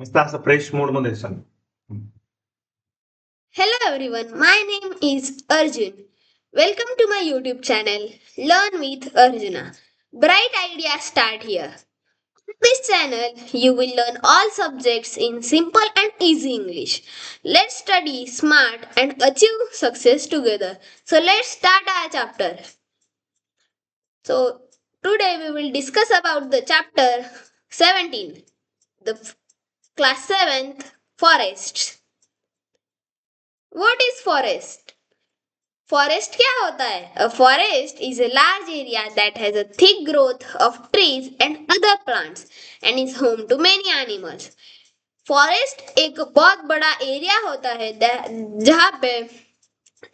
मस्त असं fresh mood मध्ये सांग. Hello everyone, my name is Arjun. Welcome to my YouTube channel, Learn with Arjuna. Bright ideas start here. In this channel, you will learn all subjects in simple and easy English. Let's study smart and achieve success together. So let's start our chapter. So today we will discuss about the chapter 17, the class 7th forests. What is forest? Forest क्या होता है? A forest is a large area that has a thick growth of trees and other plants and is home to many animals. Forest एक बहुत बड़ा area होता है जहाँ पे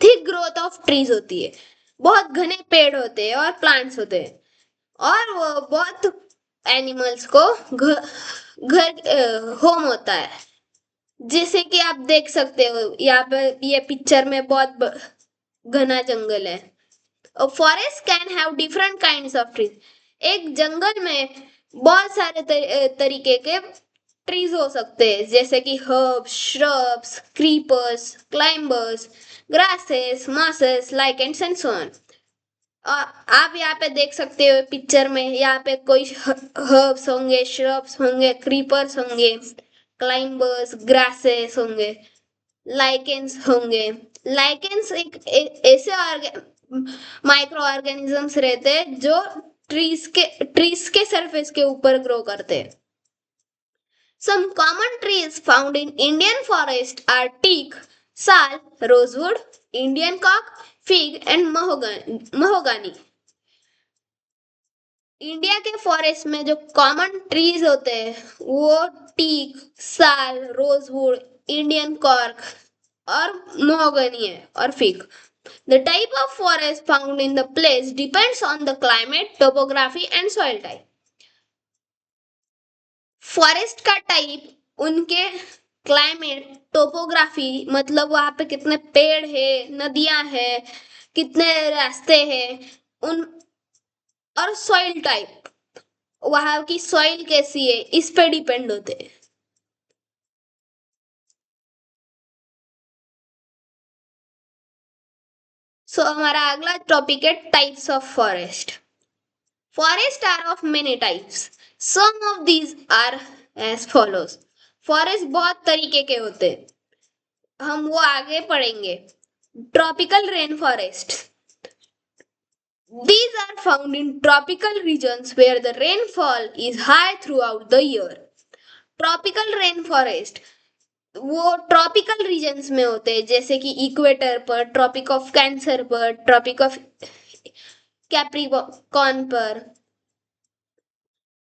थिक ग्रोथ ऑफ ट्रीज होती है, बहुत घने पेड़ होते हैं और प्लांट्स होते हैं, और वो बहुत एनिमल्स को घर होम होता है। जैसे कि आप देख सकते हो यहाँ पे ये पिक्चर में बहुत घना जंगल है। A forest can have different kinds of trees. एक जंगल में बहुत सारे तरीके के ट्रीज हो सकते हैं, जैसे कि herbs, shrubs, creepers, climbers, grasses, mosses, lichens and so on. आप यहाँ पे देख सकते हो पिक्चर में, यहाँ पे कोई हर्ब्स होंगे, श्रब्स होंगे, क्रीपर्स होंगे, क्लाइंबर्स, ग्रासेस होंगे, लाइकेंस होंगे। लाइकेंस एक ऐसे माइक्रो ऑर्गेनिजम्स रहते हैं जो ट्रीज के सरफेस के ऊपर ग्रो करते हैं। Some common trees found in Indian forest are teak, sal, rosewood, Indian cork, fig and mahogany. India के फॉरेस्ट में जो कॉमन ट्रीज होते हैं वो टीक, साल, रोजवुड, इंडियन कॉर्क और मोहगनी है और fig. The type of forest found in the place depends on the climate, topography and soil type. Forest का टाइप उनके क्लाइमेट, टोपोग्राफी मतलब वहां पे कितने पेड़ है, नदियां है, कितने रास्ते हैं, उन और सॉइल टाइप, वहां की सॉइल कैसी है, इस पे डिपेंड होते हैं। सो हमारा अगला टॉपिक है types of forest. Forest are of many types, some of these are as follows. Forest बहुत तरीके के होते हैं, हम वो आगे पढ़ेंगे। Tropical rain forest, these are found in tropical regions where the rainfall is high throughout the year. Tropical rain forest वो ट्रॉपिकल रीजन्स में होते हैं, जैसे कि इक्वेटर पर, ट्रॉपिक ऑफ कैंसर पर, ट्रॉपिक ऑफ कैप्रिकॉर्न पर,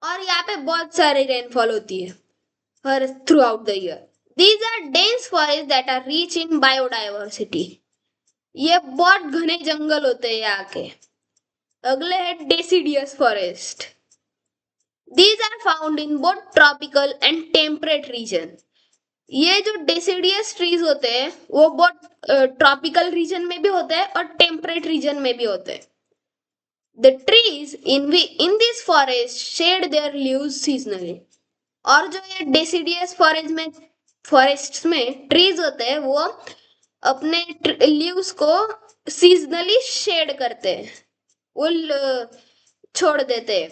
और यहाँ पे बहुत सारी रेनफॉल होती है हर throughout the year. These are dense forest that are rich in biodiversity. ये बहुत घने जंगल होते हैं यहाँ के। अगले है deciduous forest, these are found in both tropical and temperate region. ये जो डेसिडियस ट्रीज होते हैं वो बहुत ट्रॉपिकल रीजन में भी होते हैं और टेम्परेट रीजन में भी होते हैं। The trees in this forest shade there leaves seasonally. और जो ये डेसिडियस फॉरेस्ट में ट्रीज होते हैं वो अपने लीव्स को सीजनली शेड करते हैं, वो छोड़ देते हैं।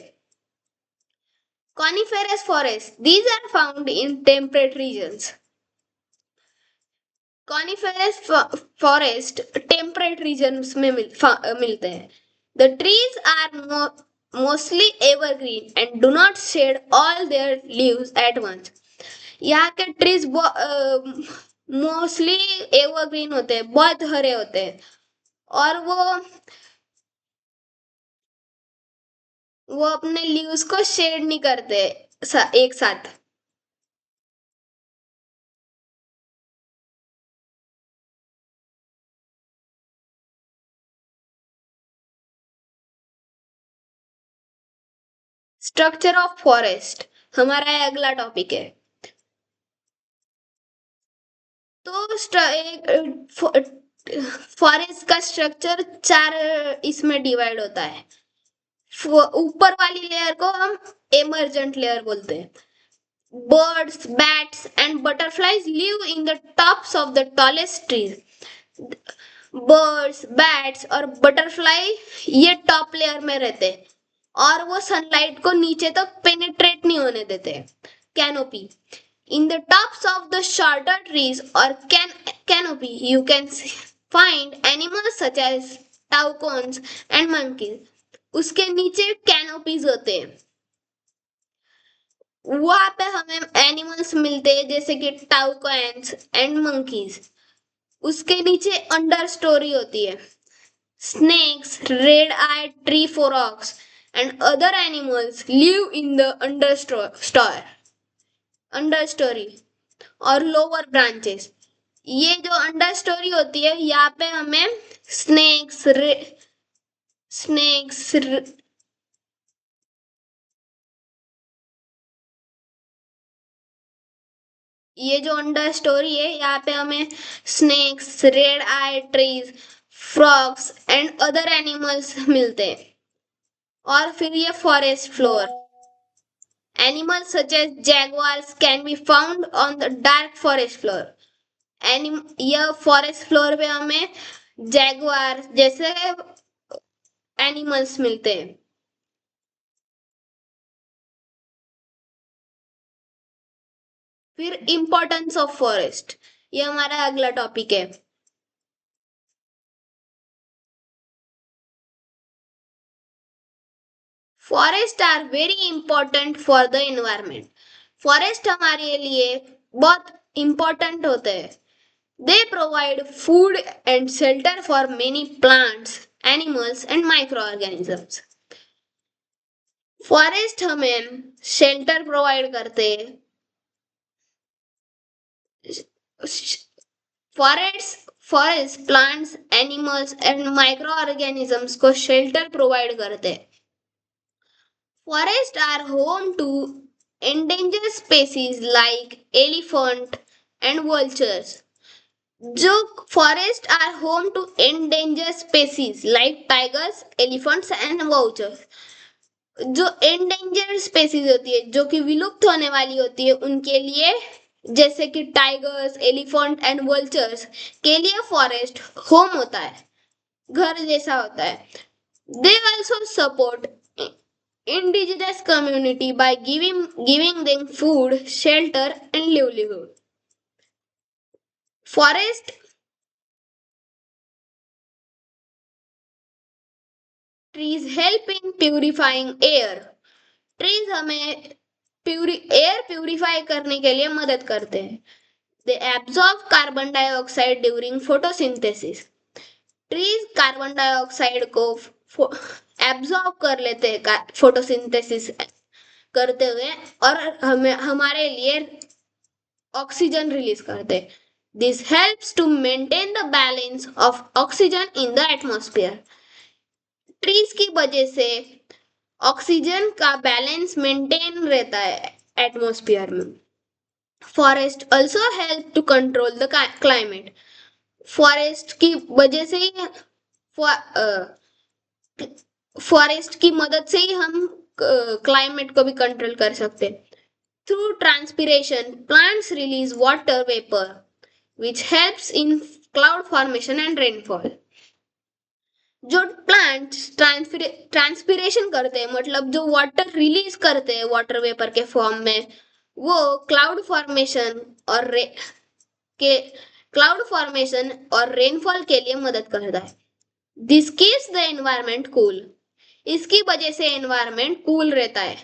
Coniferous forests, these are found in temperate regions. Coniferous forest temperate regions में मिलते हैं। The trees are mostly evergreen and do not shed all their leaves at once. यहाँ के ट्रीज मोस्टली एवरग्रीन होते हैं, बहुत हरे होते हैं, और वो अपने लीव्स को शेड नहीं करते एक साथ। स्ट्रक्चर ऑफ फॉरेस्ट हमारा अगला टॉपिक है। तो फॉरेस्ट का स्ट्रक्चर चार इसमें डिवाइड होता है। ऊपर वाली लेयर को हम एमर्जेंट लेयर बोलते हैं। Birds, bats, and butterflies live in the tops of the tallest trees. Birds, bats और बटरफ्लाई ये टॉप लेयर में रहते हैं और वो सनलाइट को नीचे तक पेनिट्रेट नहीं होने देते. Canopy. In the tops of the shorter trees or canopy, you can find animals such as toucans and monkeys. उसके नीचे कैनोपीज होते हैं. वहां पे हमें एनिमल्स मिलते हैं जैसे कि टाउकन्स एंड मंकीज. उसके नीचे अंडर स्टोरी होती है. Snakes, red-eyed tree frogs, and other animals live in the understory और लोअर ब्रांचेस. ये जो अंडर स्टोरी होती है यहाँ पे हमें स्नेक्स स्नेक्स ये जो अंडर स्टोरी है यहाँ पे हमें snakes, red eye trees, frogs and other animals मिलते हैं. और फिर ये forest floor. Animals such as jaguars can be found on the dark forest floor. यह फॉरेस्ट फ्लोर पे हमें जैगुआर जैसे एनिमल्स मिलते हैं. फिर इंपॉर्टेंस ऑफ फॉरेस्ट. ये हमारा अगला टॉपिक है. Forest are very important for the environment. Forest हमारे लिए बहुत इंपॉर्टेंट होते हैं. They provide food and shelter for many plants, animals and micro organisms. Forest हमें शेल्टर प्रोवाइड करते हैं. Forest plants, animals and micro organisms को शेल्टर प्रोवाइड करते हैं. Forest are home to endangered species like elephant and vultures. जो forest are home to endangered species like tigers, elephants and vultures. जो endangered species होती है जो कि विलुप्त होने वाली होती है उनके लिए जैसे कि टाइगर्स, एलिफेंट एंड वल्चर्स के लिए फॉरेस्ट होम होता है, घर जैसा होता है. They also support indigenous community by giving them food, shelter and livelihood. Forest trees help in purifying air. Trees हमें एयर प्यूरिफाई करने के लिए मदद करते हैं. They absorb carbon dioxide during photosynthesis. Trees carbon dioxide को एब्जॉर्ब कर लेते हैं फोटोसिंथेसिस करते हुए और हमें हमारे लिए ऑक्सीजन रिलीज करते हैं. This helps to maintain the balance of oxygen in the atmosphere. Trees की वजह से ऑक्सीजन का बैलेंस मेंटेन रहता है एटमॉस्फेयर में. Forest also help to control the climate. Forest की वजह से ही फॉरेस्ट की मदद से ही हम क्लाइमेट को भी कंट्रोल कर सकते हैं. Through transpiration plants release water vapour which helps in cloud formation and rainfall. जो प्लांट्स ट्रांसपिरेशन करते हैं मतलब जो वाटर रिलीज करते हैं वाटर वेपर के फॉर्म में वो क्लाउड फॉर्मेशन और रेनफॉल के लिए मदद करता है. This keeps the environment cool. इसकी वजह से एनवायरमेंट कूल रहता है.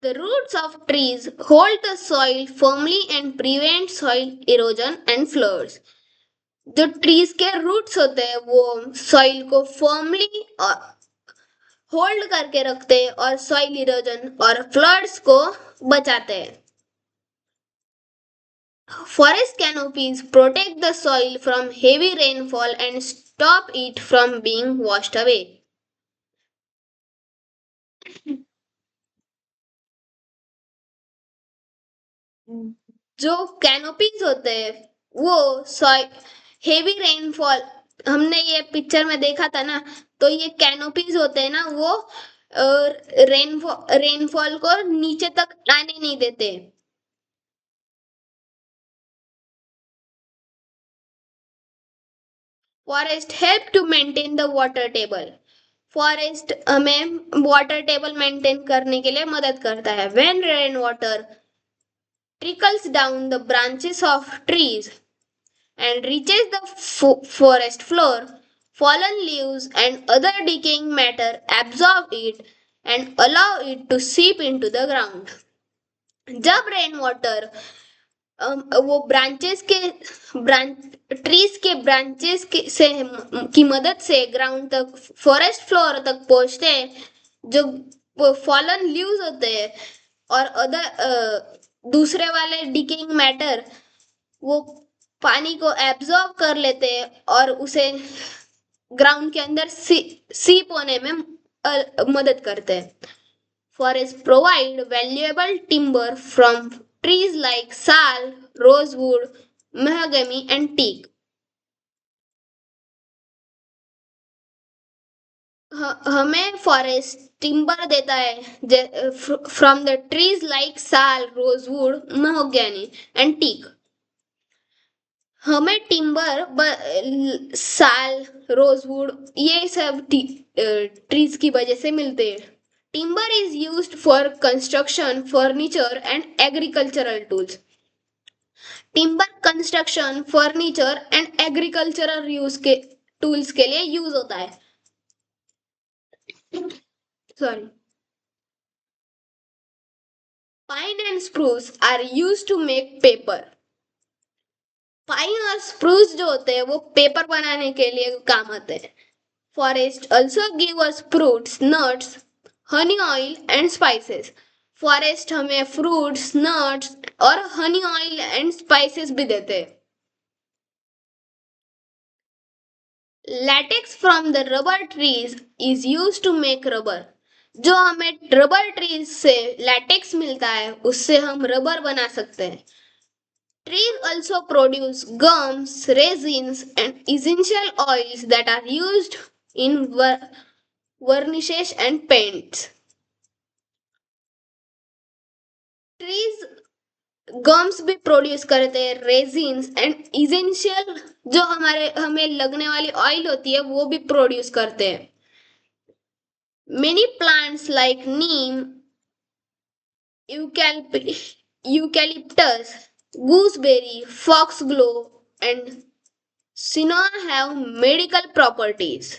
The roots of trees hold the soil firmly and prevent soil erosion and floods. जो ट्रीज के रूट्स होते हैं वो सॉइल को फर्मली होल्ड करके रखते हैं और सॉइल इरोजन और फ्लड्स को बचाते हैं. Forest canopies protect the soil from heavy rainfall and stop it from being washed away. जो कैनोपीज होते हैं वो हेवी रेनफॉल हमने ये पिक्चर में देखा था ना, तो ये कैनोपीज होते हैं ना, वो रेनफॉल को नीचे तक आने नहीं देते। Forest help to maintain the water table. Forest हमें वाटर टेबल मेंटेन करने के लिए मदद करता है। When rain water trickles down the branches of trees and reaches the forest floor, fallen leaves and other decaying matter absorb it and allow it to seep into the ground. जब rain water वो branches के branch trees के branches से की मदद से ground तक, forest floor तक पहुंचते हैं, जो फॉलन लीव्स होते हैं और अदर दूसरे वाले डिकेइंग मैटर, वो पानी को एब्जॉर्ब कर लेते हैं और उसे ग्राउंड के अंदर सीप होने में मदद करते हैं। Forests provide valuable timber from trees like sal, rosewood, mahogany, and teak. हमें फॉरेस्ट टिम्बर देता है from the trees like sal, rosewood, mahogany and teak. हमें टिम्बर साल, रोजवुड ये सब ट्रीज की वजह से मिलते हैं। Timber is used for construction, furniture and agricultural tools. Timber construction, furniture and agricultural use के टूल्स के लिए यूज होता है। Sorry. Pine and spruce are use to make paper. Pine और स्प्रूस जो होते हैं वो पेपर बनाने के लिए काम आते हैं। Forest also give us fruits, nuts, honey oil and spices. Forest हमें फ्रूट्स, नट्स और हनी ऑयल एंड स्पाइसेस भी देते हैं। Latex from the rubber trees is use to make rubber. जो हमें रबर ट्रीज से लैटेक्स मिलता है, उससे हम रबर बना सकते हैं। Trees also produce gums, resins, and essential oils that are used in varnishes and paints. Trees gums भी प्रोड्यूस करते हैं, रेजिन्स एंड इसेंशियल जो हमारे हमें लगने वाली ऑयल होती है वो भी प्रोड्यूस करते हैं। Many plants like neem, eucalyptus, gooseberry, foxglove, and cinnamon have medical properties.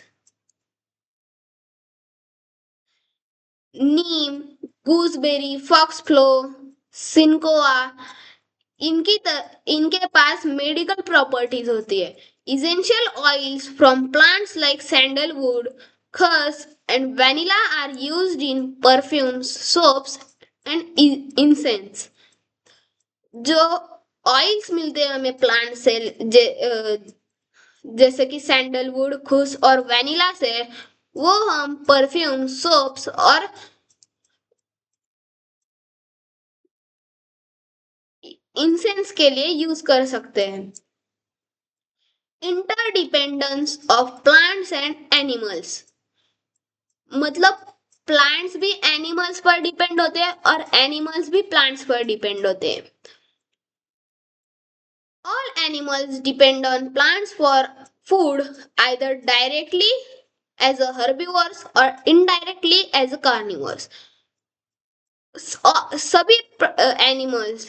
Neem, gooseberry, foxglove, सिनकोआ, इनके पास मेडिकल प्रॉपर्टीज होती है। Essential oils from plants like sandalwood, khus and vanilla are used in perfumes, soaps and incense. जो oils मिलते हैं हमें plant से, जैसे कि सैंडलवुड, खुश और वैनिला से, वो हम परफ्यूम, सोप्स और इंसेंस के लिए यूज कर सकते हैं। Interdependence of plants and animals, मतलब प्लांट्स भी एनिमल्स पर डिपेंड होते हैं और एनिमल्स भी प्लांट्स पर डिपेंड होते हैं। All animals depend on plants for food, either directly as a herbivores or indirectly as a carnivores. सभी एनिमल्स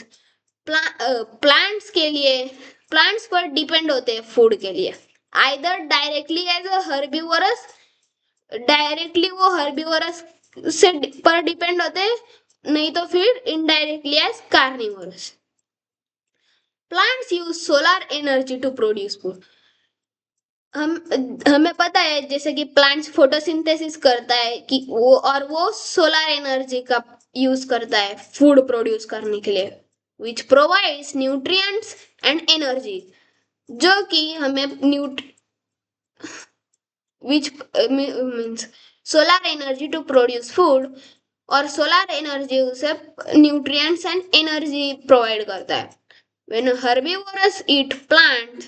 प्लांट्स के लिए, प्लांट्स पर डिपेंड होते हैं फूड के लिए। Either directly as a herbivorous, directly वो हर्बिवोरस से पर डिपेंड होते हैं, नहीं तो फिर indirectly as carnivorous. Plants use solar energy to produce food. हमें पता है जैसे कि प्लांट्स फोटोसिंथेसिस करता है कि वो सोलर एनर्जी का यूज करता है फूड प्रोड्यूस करने के लिए, which provides nutrients and energy, जो कि हमें which means solar energy to produce food, और सोलर एनर्जी उसे न्यूट्रिएंट्स एंड एनर्जी प्रोवाइड करता है। When herbivores eat plants,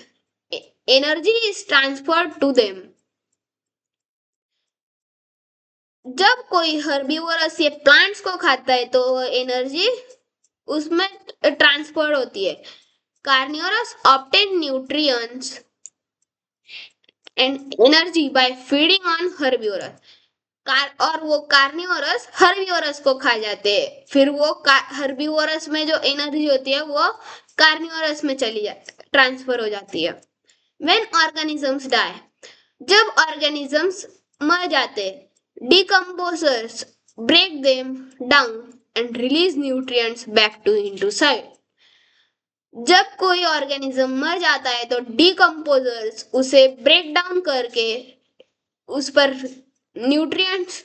energy is transferred to them. जब कोई हर्बीवोरस ये प्लांट्स को खाता है तो एनर्जी उसमें ट्रांसफर होती है। Carnivorous obtain nutrients and energy by feeding on herbivorous. और वो कार्निवोरस हर्बीवोरस को खा जाते हैं, फिर वो हर्बीवोरस में जो एनर्जी होती है वो कार्निवोरस में चली जाती है, ट्रांसफर हो जाती है। व्हेन ऑर्गेनिजम्स डाई, जब ऑर्गेनिजम्स मर जाते, decomposers break them down and release nutrients back to into soil. जब कोई ऑर्गेनिज्म मर जाता है तो डिकम्पोजर्स उसे ब्रेक डाउन करके उस पर न्यूट्रिएंट्स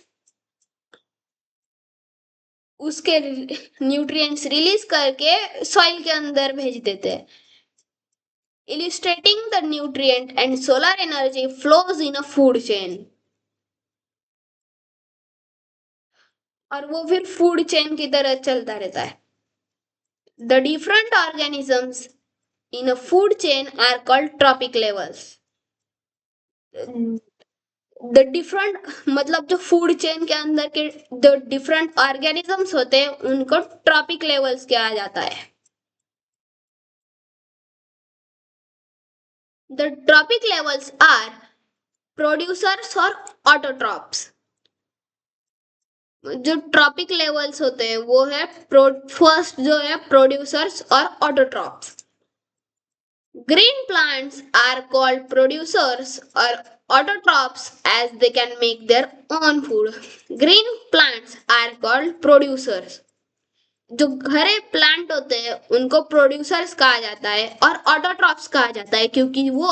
उसके न्यूट्रिएंट्स रिलीज करके सॉइल के अंदर भेज देते हैं। Illustrating the nutrient and solar energy flows in a food chain. और वो फिर फूड चेन की तरह चलता रहता है। The different organisms in a food chain are called tropic levels. The different मतलब जो फूड चेन के अंदर के जो डिफरेंट ऑर्गेनिजम्स होते हैं उनको ट्रॉपिक लेवल्स कहा जाता है। The tropic levels are producers और ऑटोट्रॉप्स। जो ट्रॉपिक लेवल्स होते हैं वो है फर्स्ट जो है प्रोड्यूसर्स और autotrophs. Green plants are called producers और autotrophs as they can make their own food. Green plants are called producers. जो हरे प्लांट होते हैं उनको प्रोड्यूसर्स कहा जाता है और ऑटोट्रॉप्स कहा जाता है क्योंकि वो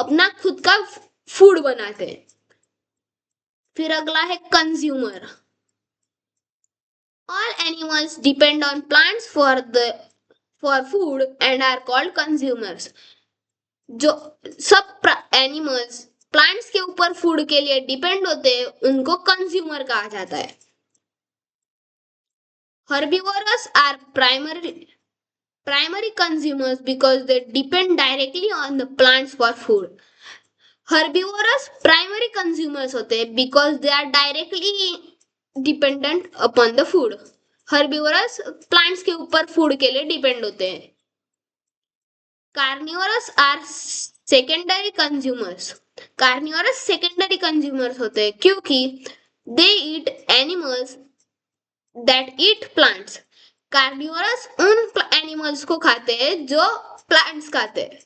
अपना खुद का फूड बनाते हैं। फिर अगला है consumer. All animals depend on plants for food and are called consumers. जो सब एनिमल्स प्लांट्स के ऊपर फूड के लिए डिपेंड होते हैं उनको कंज्यूमर कहा जाता है। Herbivorous are primary consumers because they depend directly on the plants for food. Herbivorous primary consumers होते हैं because they are directly dependent upon the food. Herbivorous plants के ऊपर फूड के लिए डिपेंड होते हैं। Carnivorous are secondary consumers. Carnivorous secondary consumers होते हैं क्योंकि they eat animals that eat plants. Carnivorous उन एनिमल्स को खाते हैं जो प्लांट्स खाते हैं।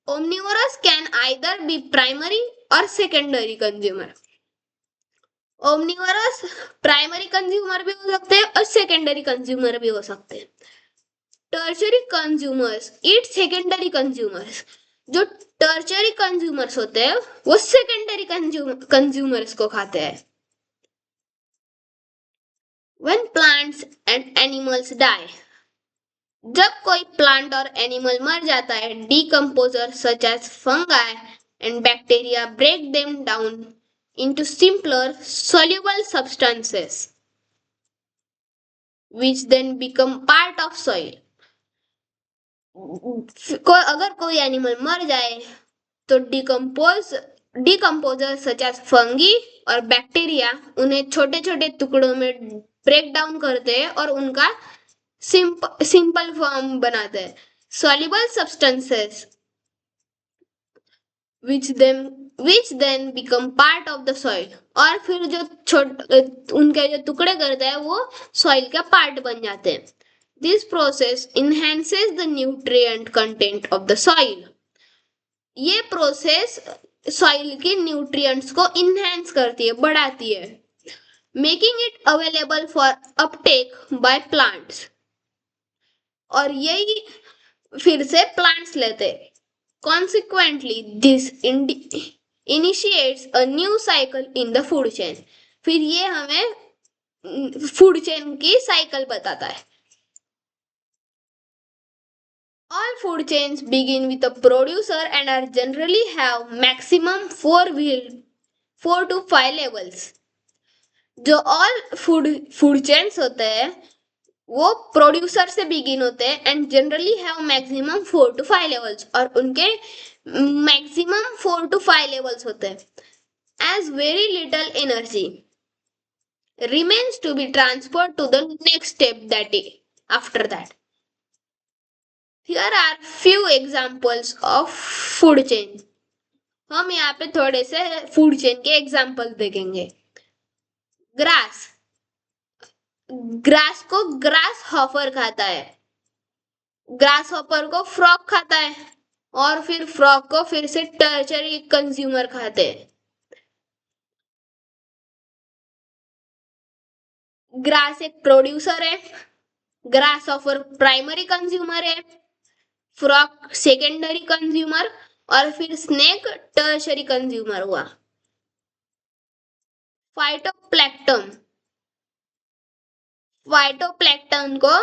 Omnivorous can either be primary और secondary consumer. Omnivorous primary consumer भी हो सकते हैं और सेकेंडरी कंज्यूमर भी हो सकते हैं। टर्शरी कंज्यूमर्स ईट सेकेंडरी कंज्यूमर्स। जो टर्शरी कंज्यूमर्स होते हैं वो सेकेंडरी कंज्यूमर्स को खाते हैं। When plants and animals die, जब कोई प्लांट और एनिमल मर जाता है, decomposer such as fungi and bacteria break them down into simpler soluble substances which then become part of soil. अगर कोई एनिमल मर जाए तो डिकम्पोजर सच एज फंगी और बैक्टीरिया उन्हें छोटे छोटे टुकड़ों में ब्रेक डाउन करते हैं और उनका सिंपल फॉर्म बनाते हैं। Soluble substances which then become part of the soil। और फिर जो उनके जो टुकड़े करते हैं वो सॉइल का पार्ट बन जाते हैं। This process enhances the nutrient content of the soil। ये प्रोसेस सॉइल के न्यूट्रिएंट्स को इनहेंस करती है, बढ़ाती है। Making it available for Uptake by plants. और यही फिर से प्लांट्स लेते हैं। Consequently, this initiates a new cycle in the food chain। फिर ये हमें फूड चेन की साइकिल बताता है। All food chains begin with a producer and are generally have maximum 4 to 5 levels। जो all food chains होते हैं वो प्रोड्यूसर से बिगिन होते हैं and generally have maximum 4 to 5 levels और उनके मैक्सिमम 4 to 5 लेवल्स होते हैं. As very little energy remains to be transferred to the next step that is after that. Here are few examples of food chain. हम यहाँ पे थोड़े से food chain के एग्जाम्पल देखेंगे. ग्रास, ग्रास को ग्रास हॉपर खाता है, ग्रास हॉपर को फ्रॉग खाता है, और फिर फ्रॉग को फिर से टर्चरी कंज्यूमर खाते हैं. ग्रास एक प्रोड्यूसर है, ग्रास हॉपर प्राइमरी कंज्यूमर है, फ्रॉग सेकेंडरी कंज्यूमर, और फिर स्नेक टर्शरी कंज्यूमर हुआ. फाइटोप्लैंक्टन, फाइटोप्लैंक्टन को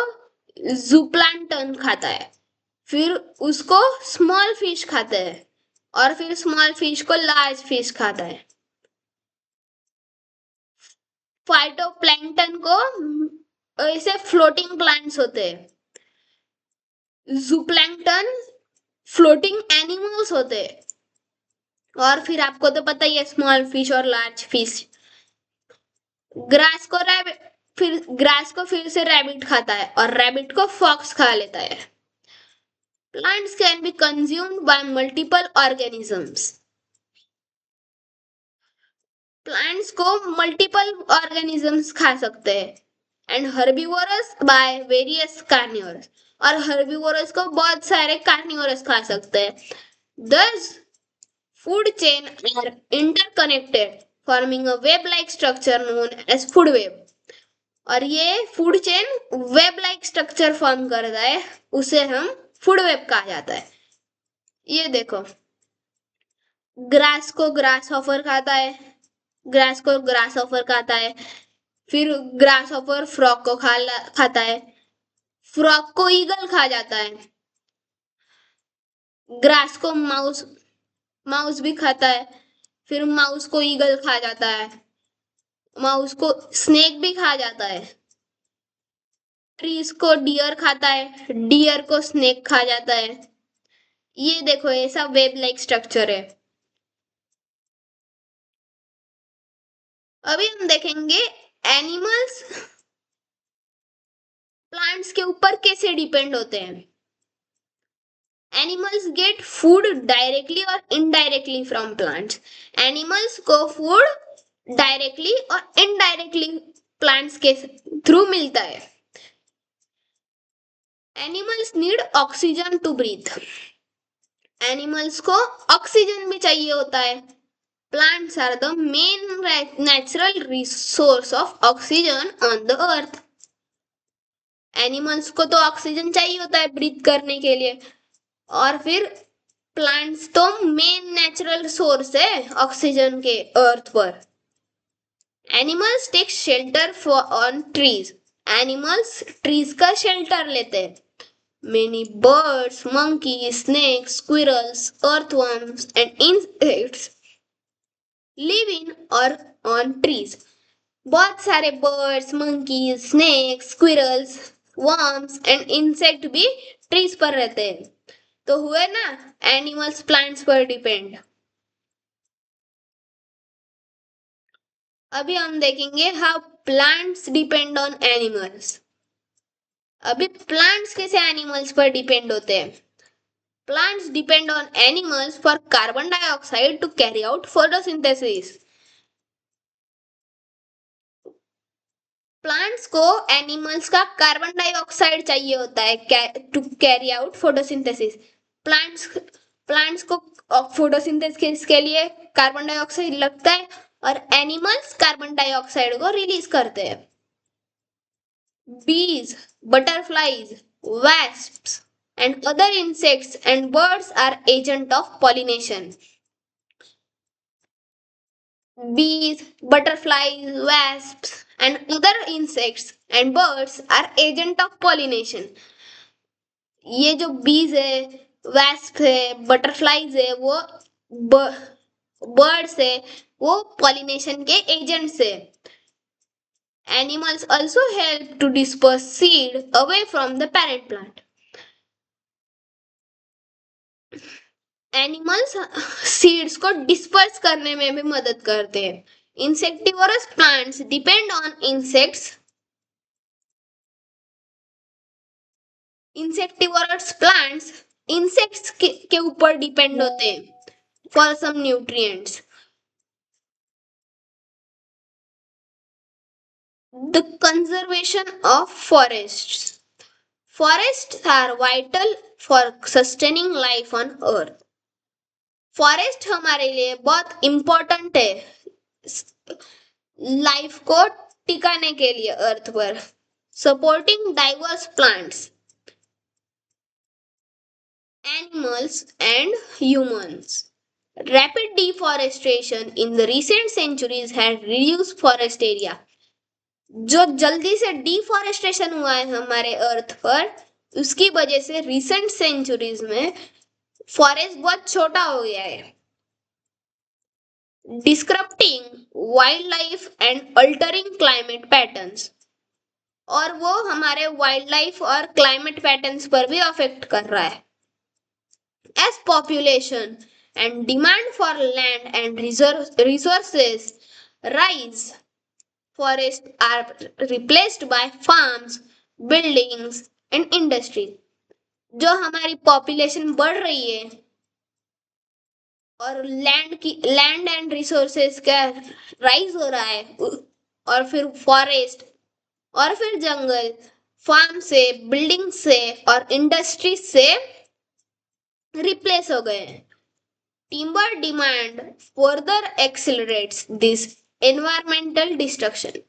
जूप्लांक्टन खाता है, फिर उसको स्मॉल फिश खाते हैं, और फिर स्मॉल फिश को लार्ज फिश खाता है. फाइटोप्लैंक्टन को ऐसे फ्लोटिंग प्लांट्स होते हैं, जूप्लैंक्टन फ्लोटिंग एनिमल्स होते हैं, और फिर आपको तो पता ही है स्मॉल फिश और लार्ज फिश. ग्रास को ग्रास को फिर से रैबिट खाता है, और रैबिट को फॉक्स खा लेता है. Plants can be consumed by multiple organisms. Plants को मल्टीपल ऑर्गेनिजम्स खा सकते हैं. And herbivorous by various carnivorous, और हर्बीवोरस को बहुत सारे कार्निवोरस खा सकते हैं. Thus, food chain are interconnected, forming a web-like structure known as food web. और ये food chain web like structure form करता है, उसे हम फूड वेब कहा जाता है. ये देखो, ग्रास को ग्रास हॉपर खाता है, ग्रास को ग्रास हॉपर खाता है, फिर ग्रास हॉपर फ्रॉग को खाता है, फ्रॉग को ईगल खा जाता है, ग्रास को माउस माउस भी खाता है, फिर माउस को ईगल खा जाता है, माउस को स्नेक भी खा जाता है, ट्रीज को डियर खाता है, डियर को स्नेक खा जाता है. ये देखो, ऐसा वेब लाइक स्ट्रक्चर है. अभी हम देखेंगे एनिमल्स प्लांट्स के ऊपर कैसे डिपेंड होते हैं. एनिमल्स गेट फूड डायरेक्टली और इनडायरेक्टली फ्रॉम प्लांट्स. एनिमल्स को फूड डायरेक्टली और इनडायरेक्टली प्लांट्स के थ्रू मिलता है. Animals need oxygen to breathe. Animals को ऑक्सीजन भी चाहिए होता है. Plants are the main natural resource of oxygen on the earth. Animals को तो ऑक्सीजन चाहिए होता है ब्रीथ करने के लिए, और फिर प्लांट्स तो मेन नेचुरल सोर्स है ऑक्सीजन के अर्थ पर. Animals take shelter on trees. Animals trees का शेल्टर लेते हैं. Many birds, monkeys, snakes, squirrels, earthworms and insects live in or on trees. बहुत सारे birds, monkeys, snakes, squirrels, worms and insect भी trees पर रहते हैं. तो हुए ना एनिमल्स प्लांट्स पर डिपेंड. अभी हम देखेंगे how plants depend on animals. अभी प्लांट्स कैसे एनिमल्स पर डिपेंड होते हैं. Plants depend on animals for carbon dioxide to carry out photosynthesis. Plants को एनिमल्स का कार्बन डाइऑक्साइड चाहिए होता है to carry out photosynthesis. Plants को फोटोसिंथेसिस के लिए कार्बन डाइऑक्साइड लगता है, और एनिमल्स कार्बन डाइऑक्साइड को रिलीज करते हैं. Bees, butterflies, wasps and other insects and birds are agent of pollination. Bees, butterflies, wasps and other insects and birds are agent of pollination. ये जो bees है, wasps है, butterflies है, वो birds है, वो pollination के agents है. Animals also help to disperse seed away from the parent plant. Animals seeds को डिस्पर्स करने में भी मदद करते हैं। Insectivorous plants depend on insects. Insectivorous plants insects के ऊपर डिपेंड होते हैं for some nutrients. The conservation of forests. Forests are vital for sustaining life on earth. Forest हमारे लिए बहुत इंपॉर्टेंट है लाइफ को टिकाने के लिए अर्थ पर। Supporting diverse plants, animals and humans. Rapid deforestation in the recent centuries had reduced forest area. जो जल्दी से डिफॉरेस्टेशन हुआ है हमारे अर्थ पर, उसकी वजह से रिसेंट सेंचुरीज में फॉरेस्ट बहुत छोटा हो गया है। Disrupting wildlife and altering climate patterns, और वो हमारे वाइल्ड लाइफ और क्लाइमेट पैटर्न्स पर भी अफेक्ट कर रहा है। As population and demand for land and resources rise, forests are replaced by farms, buildings and industry. जो हमारी पॉपुलेशन बढ़ रही है और लैंड एंड रिसोर्सेज का राइज हो रहा है, और फिर फॉरेस्ट और फिर जंगल फार्म से, बिल्डिंग से और इंडस्ट्री से रिप्लेस हो गए हैं। Timber demand further accelerates this environmental destruction.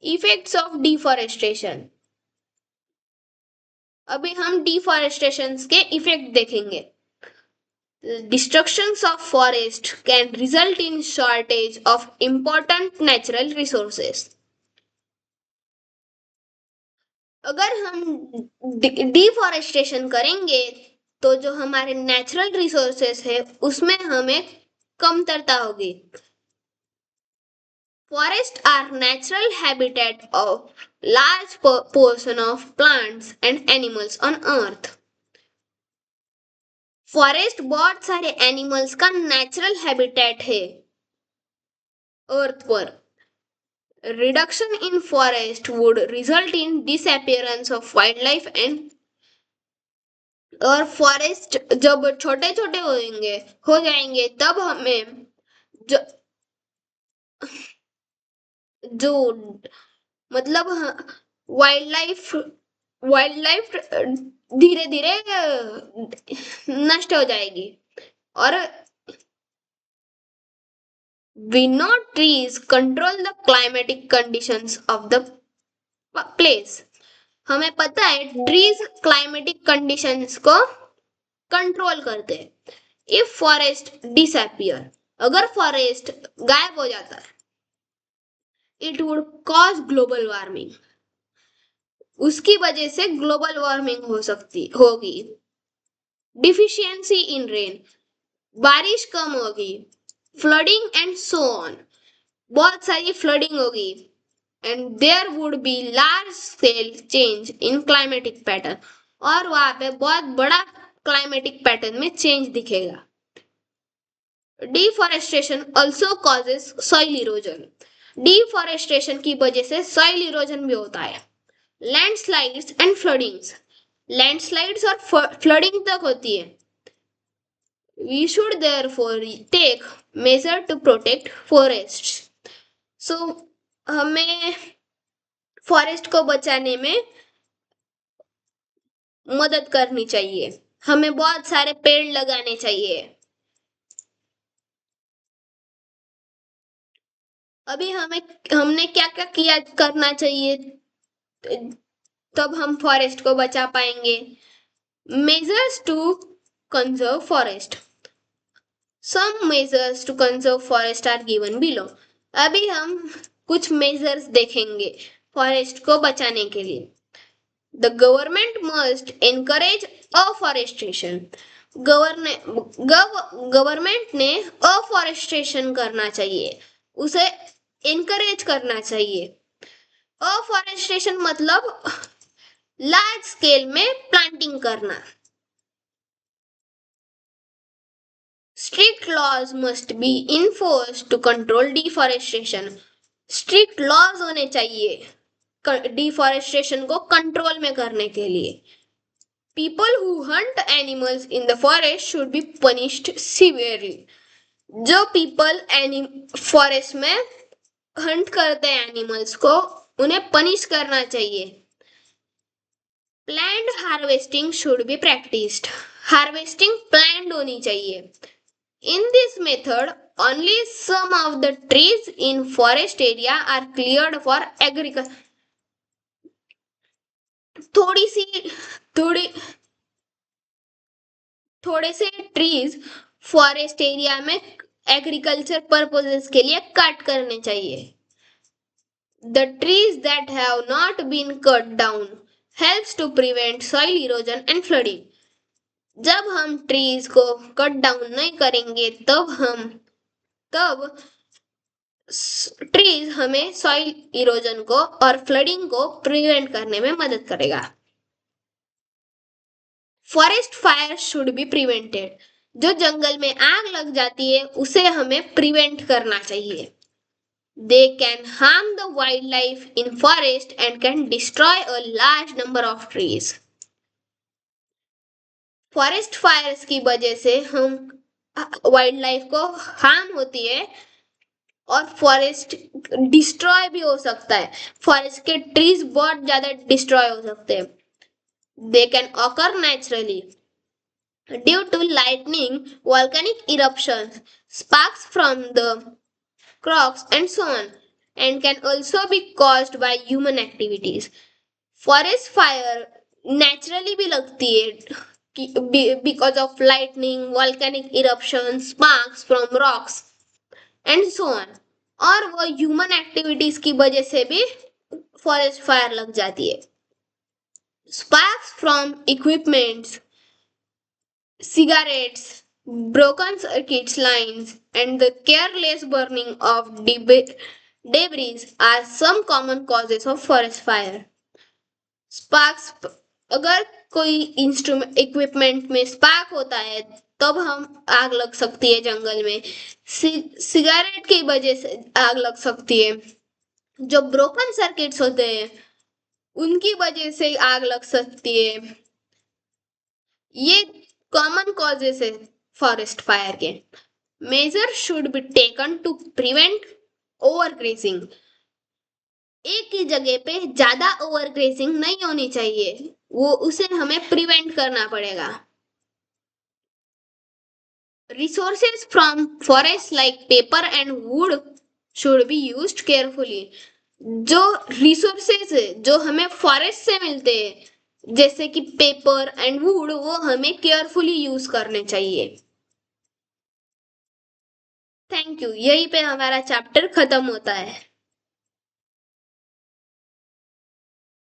Effects of deforestation. अभी हम डिफॉरेस्टेशन के इफेक्ट देखेंगे। Destructions of forest can result in shortage of important natural resources. अगर हम डिफॉरेस्टेशन करेंगे तो जो हमारे नेचुरल रिसोर्सेस है उसमें हमें कमतरता होगी। Forests are natural habitat of large portion of plants and animals on earth. Forest बहुत सारे एनिमल्स का नेचुरल हैबिटेट है अर्थ पर। Reduction in forest would result in disappearance of wild life and, और फॉरेस्ट जब छोटे छोटे हो जाएंगे तब हमें जो जो मतलब वाइल्ड लाइफ धीरे धीरे नष्ट हो जाएगी। और we know trees control the climatic conditions of the place. हमें पता है ट्रीज क्लाइमेटिक कंडीशंस को कंट्रोल करते हैं। इफ फॉरेस्ट डिसअपियर, अगर फॉरेस्ट गायब हो जाता है, it would cause global warming, उसकी वजह से ग्लोबल वार्मिंग होगी। डिफिशियंसी इन रेन, बारिश कम होगी। फ्लडिंग एंड सो ऑन, बहुत सारी फ्लडिंग होगी। And there would be large scale change in climatic pattern, और वहां पे बहुत बड़ा क्लाइमेटिक पैटर्न में चेंज दिखेगा। Deforestation also causes soil erosion, deforestation की वजह से सॉइल इरोजन भी होता है। लैंडस्लाइड्स एंड फ्लडिंग्स, लैंडस्लाइड्स और फ्लडिंग तक होती है। We should therefore take measure to protect forests. So हमें फॉरेस्ट को बचाने में मदद करनी चाहिए, हमें बहुत सारे पेड़ लगाने चाहिए। अभी हमने क्या क्या करना चाहिए तब हम फॉरेस्ट को बचा पाएंगे। Measures to conserve forest, some measures to conserve forest are given below. अभी हम कुछ मेजर्स देखेंगे फॉरेस्ट को बचाने के लिए। The government must encourage afforestation, government ने अफॉरेस्टेशन करना चाहिए, उसे एनकरेज करना चाहिए। अफॉरेस्टेशन मतलब लार्ज स्केल में प्लांटिंग करना। Strict laws must be enforce to control deforestation. Strict laws होने चाहिए डिफॉरेस्टेशन को कंट्रोल में करने के लिए। People who hunt animals in the forest should be punished severely. जो पीपल फॉरेस्ट में हंट करते हैं एनिमल्स को, उन्हें पनिश करना चाहिए। Planned harvesting should be practised. Harvesting planned होनी चाहिए। In this method only some of the trees in forest area are cleared for agriculture। थोड़े से ट्रीज फॉरेस्ट एरिया में एग्रीकल्चर पर्पसेस के लिए कट करने चाहिए। The trees that have not been cut down helps to prevent soil erosion and flooding। जब हम trees को कट डाउन नहीं करेंगे तब ट्रीज हमें सॉइल इरोजन को और फ्लडिंग को प्रिवेंट करने में मदद करेगा। Forest fire should be prevented. जो जंगल में आग लग जाती है उसे हमें प्रिवेंट करना चाहिए। They can harm the wildlife in forest and can destroy a large number of trees। Forest fires की वजह से हम वाइल्ड लाइफ को हार्म होती है और फॉरेस्ट डिस्ट्रॉय भी हो सकता है। फॉरेस्ट के ट्रीज बहुत ज्यादा डिस्ट्रॉय हो सकते हैं। They can occur naturally due to lightning, volcanic eruptions, sparks from the rocks and so on, and can also be caused by human activities। Forest fire naturally भी लगती है because of lightning, volcanic eruptions, sparks from rocks and so on। और वो human activities की वजह से भी forest fire लग जाती है। Sparks from equipments, cigarettes, broken circuit lines and the careless burning of debris are some common causes of forest fire। Sparks, अगर कोई इंस्ट्रूमेंट इक्विपमेंट में स्पार्क होता है तब हम आग लग सकती है जंगल में। सिगरेट की वजह से आग लग सकती है। जो ब्रोकन सर्किट्स होते हैं उनकी वजह से आग लग सकती है। ये कॉमन कॉजेस है फॉरेस्ट फायर के। Measure should be taken to prevent overgrazing. एक ही जगह पे ज्यादा ओवरग्रेजिंग नहीं होनी चाहिए, उसे हमें प्रिवेंट करना पड़ेगा। Resources from forest like paper and would should be used carefully. जो रिसोर्सेज है जो हमें फॉरेस्ट से मिलते हैं जैसे कि पेपर एंड वुड, वो हमें केयरफुली यूज करने चाहिए। Thank you. यहीं पे हमारा चैप्टर खत्म होता है।